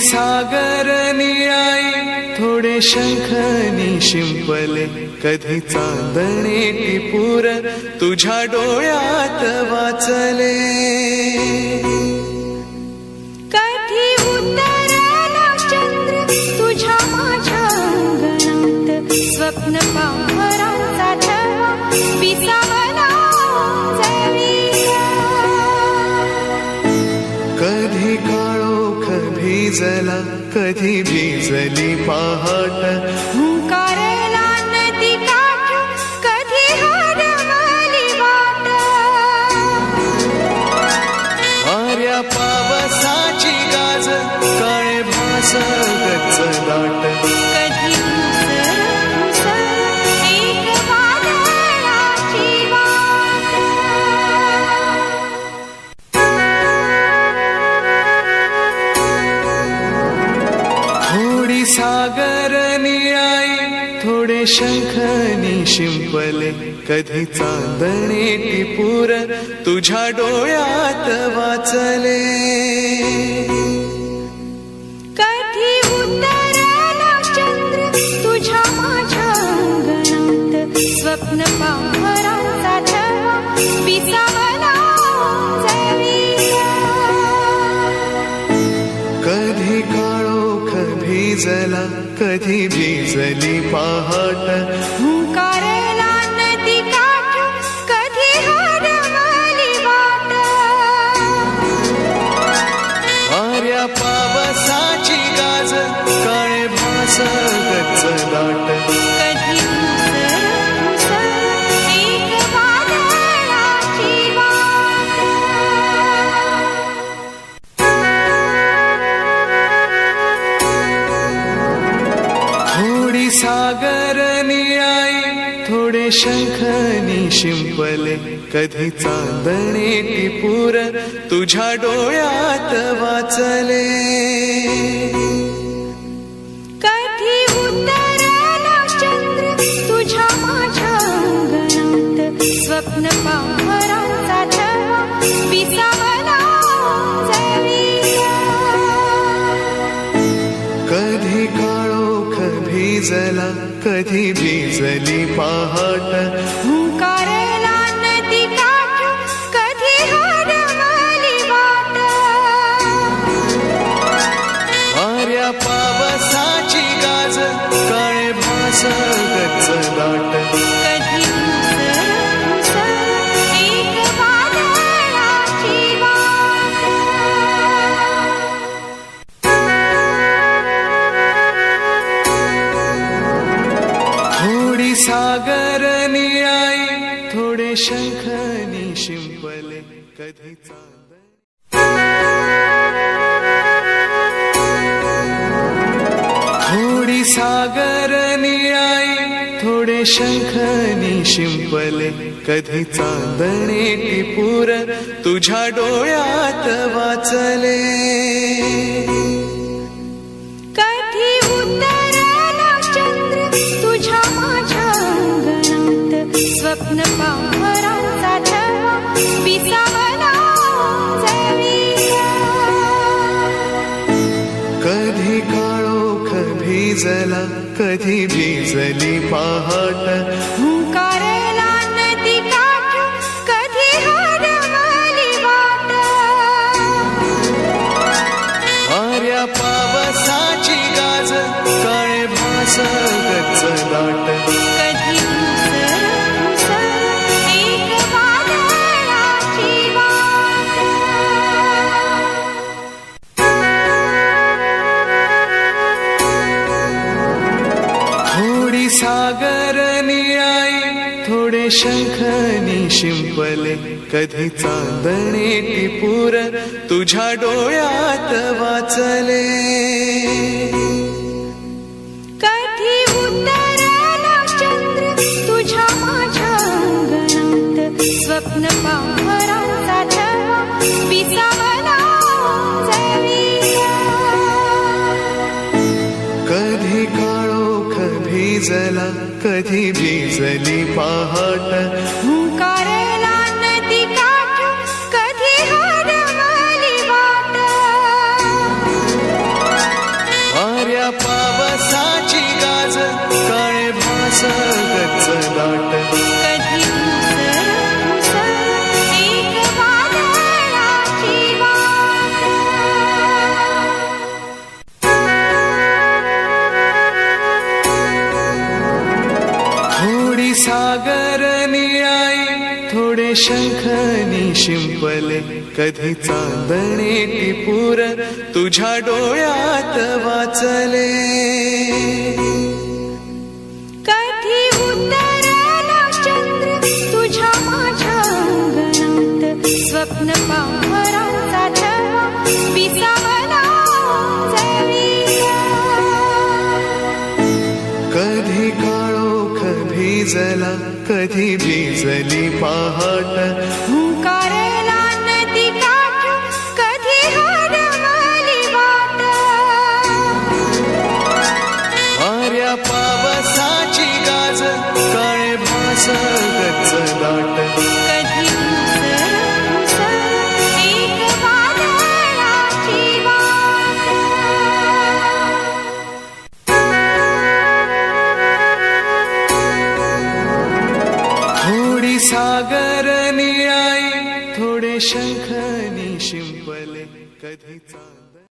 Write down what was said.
सागर निळाई थोडे शंखनी शिंपले, कधी चांदणे टिपूर तुझ्या डोळ्यात वाचले. कधी उतरला चंद्र तुझ्या माझ्या अंगणात, स्वप्न पामरांचा थवा विसावला जळीला. कधी काळोख भिजला, कधी भिजली पहाट, हुंकारला नदी काठ, कधी हरवली वाट. आर्या पावसाची गाज, काळे भास गच्च दाट, कधी धुसर धुसर एक वादळाची वाट. थोडी सागर निळाई थोडे शंखनी शिंपले, कधी चांदणे टिपूर तुझ्या डोळ्यात वाचले. कधी उतरला चंद्र तुझ्या माझ्या अंगणात, स्वप्न पामरांचा थवा विसावला जळीला. कधी काळोख भिजला, कधी भिजली पहाट, हुंकारला नदी काठ, कधी हरवली वाट. आर्या पावसाची गाज, काळे भास गच्च दाट, कधी धुसर धुसर एक वादळाची वाट. थोडी सागर निळाई थोडे शंखनी शिंपले, कधी चांदणे टिपूर तुझ्या डोळ्यात वाचले. कधी उतरला चंद्र तुझ्या माझ्या अंगणात, स्वप्न पामरांचा थवा विसावला जळीला. कधी काळोख भिजला, कधी भिजली पहाट, हुंकारला नदी काठ, कधी हरवली वाट. आर्या पावसाची गाज, काळे भास गच्च दाट, कधी धुसर धुसर एक वादळाची वाट. थोडी सागर निळाई थोडे शंखनी शिंपले, कधी चांदणे. थोडी सागर निळाई थोडे शंखनी शिंपले, कधी चांदणे टिपूर तुझ्या डोळ्यात वाचले. कधी उतरला चंद्र तुझ्या माझ्या अंगणात, स्वप्न पामरांचा थवा विसावला जळीला. कधी काळोख भिजला, कधी भिजली पहाट, हुंकारला नदी काठ, कधी हरवली वाट. आर्या पावसाची गाज, काळे भास गच्च दाट, कधी धुसर धुसर एक वादळाची वाट. थोडी सागर निळाई थोडे शंखनी शिंपले, कधी चांदणे टिपूर तुझ्या डोळ्यात वाचले. कधी उतरला चंद्र तुझ्या माझ्या अंगणात, स्वप्न पामरांचा थवा विसावला जळीला. कधी काळोख भिजला, कधी भिजली पहाट, हुंकारला नदी काठ, कधी हरवली वाट. शंखनी शिंपले, कधी चांदणे टिपूर तुझ्या डोळ्यात वाचले. कधी उतरला चंद्र तुझ्या माझ्या अंगणात, स्वप्न पाहराचा थवा विसावला जळीला. कधी काळोख भिजला, कधी भिजली पहाट, हुंकारला नदी काठ, कधी हरवली वाट. वाऱ्या पावसाची गाज, काळे भास गच्च दाट, कधी धुसर एक वादळाची वाट. थोडी सागर निळाई, थोडे शंखनी शिंपले, कधी